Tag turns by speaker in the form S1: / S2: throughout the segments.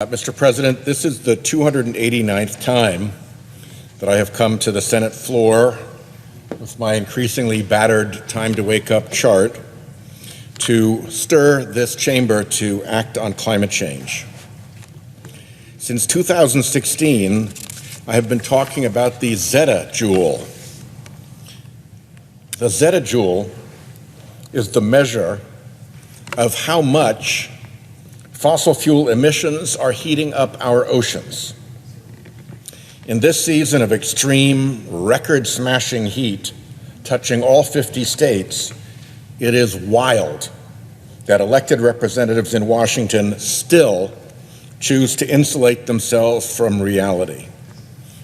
S1: Mr. President, this is the 289th time that I have come to the Senate floor with my increasingly battered time to wake up chart to stir this chamber to act on climate change. Since 2016, I have been talking about the zettajoule. The zettajoule is the measure of how much fossil fuel emissions are heating up our oceans. In this season of extreme, record-smashing heat touching all 50 states, it is wild that elected representatives in Washington still choose to insulate themselves from reality,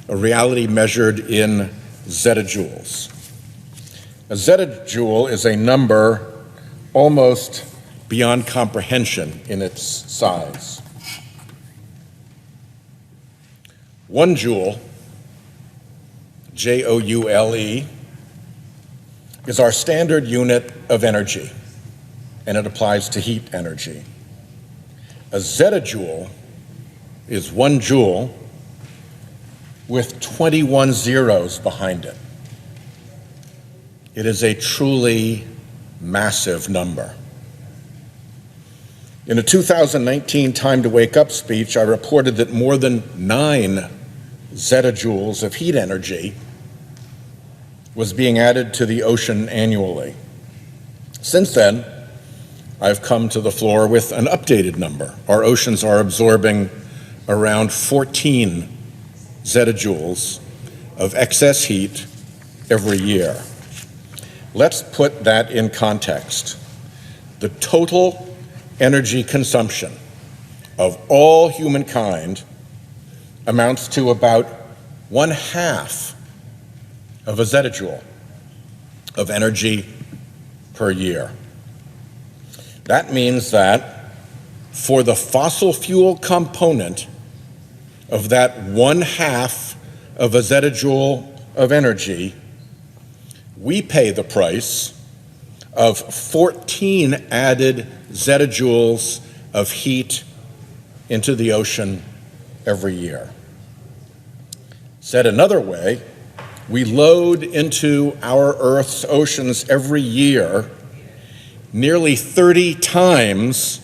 S1: a reality measured in zettajoules. A zettajoule is a number almost beyond comprehension in its size. 1 joule, Joule, is our standard unit of energy, and it applies to heat energy. A zettajoule is 1 joule with 21 zeros behind it. It is a truly massive number. In a 2019 Time to Wake Up speech, I reported that more than 9 zettajoules of heat energy was being added to the ocean annually. Since then, I've come to the floor with an updated number. Our oceans are absorbing around 14 zettajoules of excess heat every year. Let's put that in context. The total energy consumption of all humankind amounts to about 1/2 of a zettajoule of energy per year. That means that for the fossil fuel component of that 1/2 of a zettajoule of energy, we pay the price of 14 added zettajoules of heat into the ocean every year. Said another way, we load into our Earth's oceans every year nearly 30 times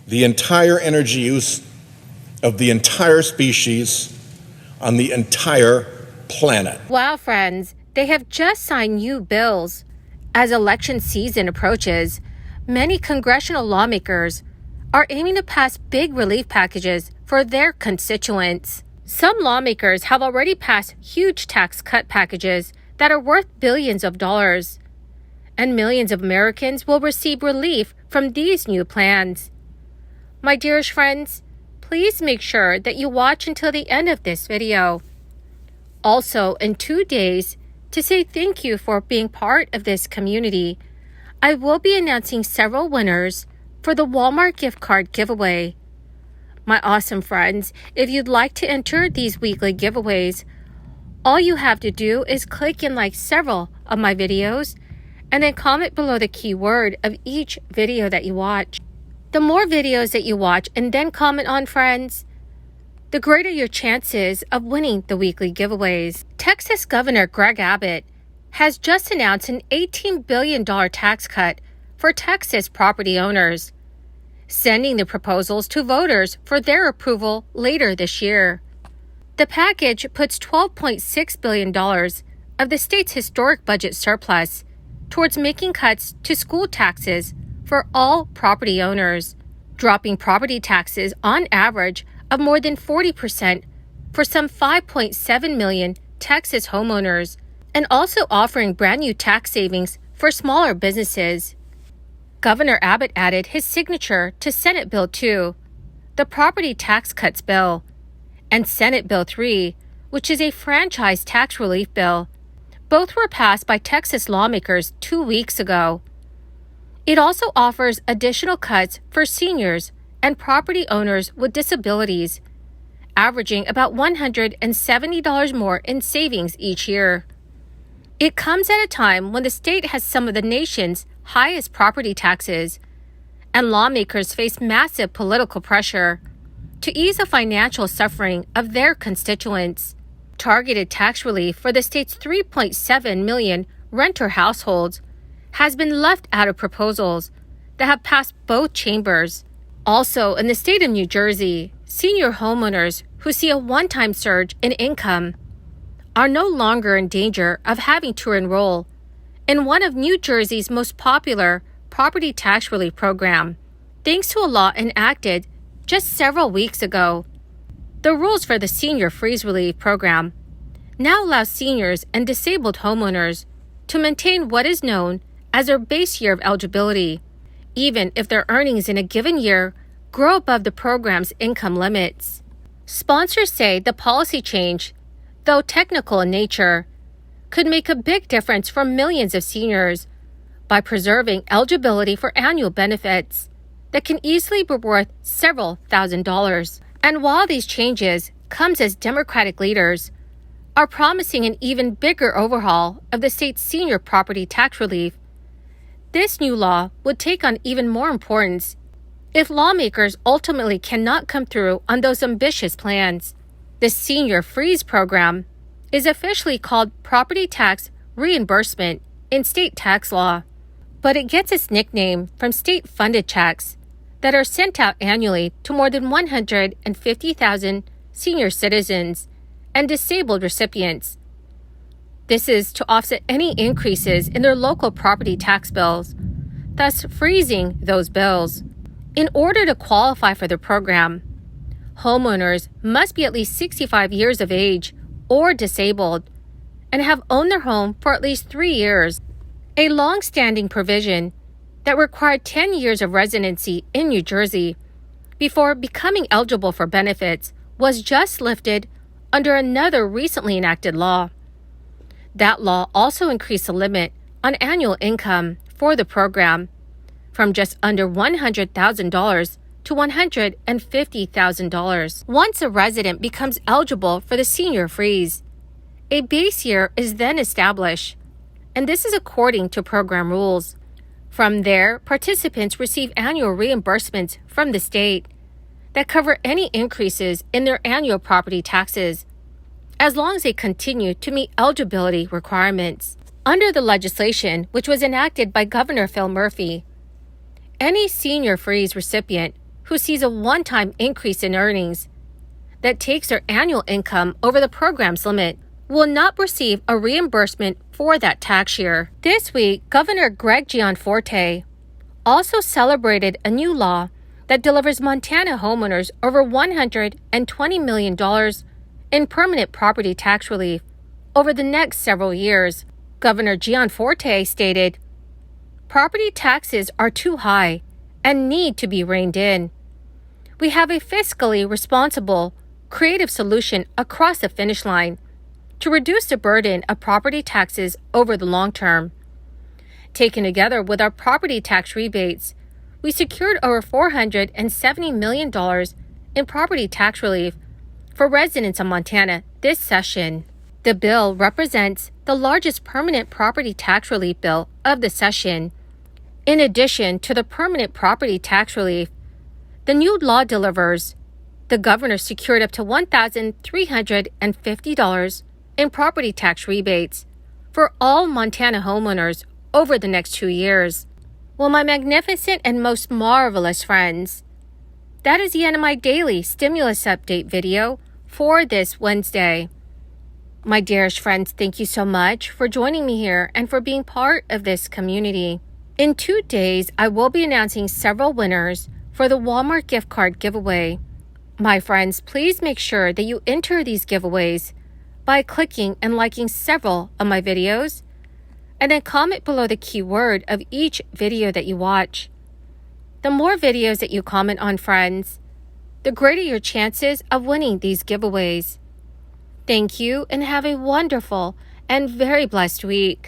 S1: the entire energy use of the entire species on the entire planet.
S2: Wow, friends, they have just signed new bills. As election season approaches, many congressional lawmakers are aiming to pass big relief packages for their constituents. Some lawmakers have already passed huge tax cut packages that are worth billions of dollars, and millions of Americans will receive relief from these new plans. My dearest friends, please make sure that you watch until the end of this video. Also, in 2 days, to say thank you for being part of this community, I will be announcing several winners for the Walmart gift card giveaway. My awesome friends, if you'd like to enter these weekly giveaways, all you have to do is click and like several of my videos and then comment below the keyword of each video that you watch. The more videos that you watch and then comment on, friends, the greater your chances of winning the weekly giveaways. Texas Governor Greg Abbott has just announced an $18 billion tax cut for Texas property owners, sending the proposals to voters for their approval later this year. The package puts $12.6 billion of the state's historic budget surplus towards making cuts to school taxes for all property owners, dropping property taxes on average of more than 40% for some 5.7 million Texas homeowners, and also offering brand new tax savings for smaller businesses. Governor Abbott added his signature to Senate Bill 2, the Property Tax Cuts Bill, and Senate Bill 3, which is a franchise tax relief bill. Both were passed by Texas lawmakers 2 weeks ago. It also offers additional cuts for seniors and property owners with disabilities, averaging about $170 more in savings each year. It comes at a time when the state has some of the nation's highest property taxes, and lawmakers face massive political pressure to ease the financial suffering of their constituents. Targeted tax relief for the state's 3.7 million renter households has been left out of proposals that have passed both chambers. Also, in the state of New Jersey, senior homeowners who see a one-time surge in income are no longer in danger of having to enroll in one of New Jersey's most popular property tax relief program, thanks to a law enacted just several weeks ago. The rules for the Senior Freeze Relief program now allow seniors and disabled homeowners to maintain what is known as their base year of eligibility, even if their earnings in a given year grow above the program's income limits. Sponsors say the policy change, though technical in nature, could make a big difference for millions of seniors by preserving eligibility for annual benefits that can easily be worth several $1,000s. And while these changes comes as Democratic leaders are promising an even bigger overhaul of the state's senior property tax relief, this new law would take on even more importance if lawmakers ultimately cannot come through on those ambitious plans. The Senior Freeze program is officially called Property Tax Reimbursement in state tax law, but it gets its nickname from state-funded checks that are sent out annually to more than 150,000 senior citizens and disabled recipients. This is to offset any increases in their local property tax bills, thus freezing those bills. In order to qualify for the program, homeowners must be at least 65 years of age or disabled and have owned their home for at least 3 years. A long-standing provision that required 10 years of residency in New Jersey before becoming eligible for benefits was just lifted under another recently enacted law. That law also increased the limit on annual income for the program from just under $100,000 to $150,000. Once a resident becomes eligible for the senior freeze, a base year is then established, and this is according to program rules. From there, participants receive annual reimbursements from the state that cover any increases in their annual property taxes, as long as they continue to meet eligibility requirements. Under the legislation, which was enacted by Governor Phil Murphy, any senior freeze recipient who sees a one-time increase in earnings that takes their annual income over the program's limit will not receive a reimbursement for that tax year. This week, Governor Greg Gianforte also celebrated a new law that delivers Montana homeowners over $120 million in permanent property tax relief over the next several years. Governor Gianforte stated, "Property taxes are too high and need to be reined in. We have a fiscally responsible, creative solution across the finish line to reduce the burden of property taxes over the long term. Taken together with our property tax rebates, we secured over $470 million in property tax relief for residents of Montana this session." The bill represents the largest permanent property tax relief bill of the session. In addition to the permanent property tax relief, the new law delivers the governor secured up to $1,350 in property tax rebates for all Montana homeowners over the next 2 years. Well, my magnificent and most marvelous friends, that is the end of my daily stimulus update video for this Wednesday. My dearest friends, thank you so much for joining me here and for being part of this community. In 2 days, I will be announcing several winners for the Walmart gift card giveaway. My friends, please make sure that you enter these giveaways by clicking and liking several of my videos, and then comment below the keyword of each video that you watch. The more videos that you comment on, friends, the greater your chances of winning these giveaways. Thank you and have a wonderful and very blessed week.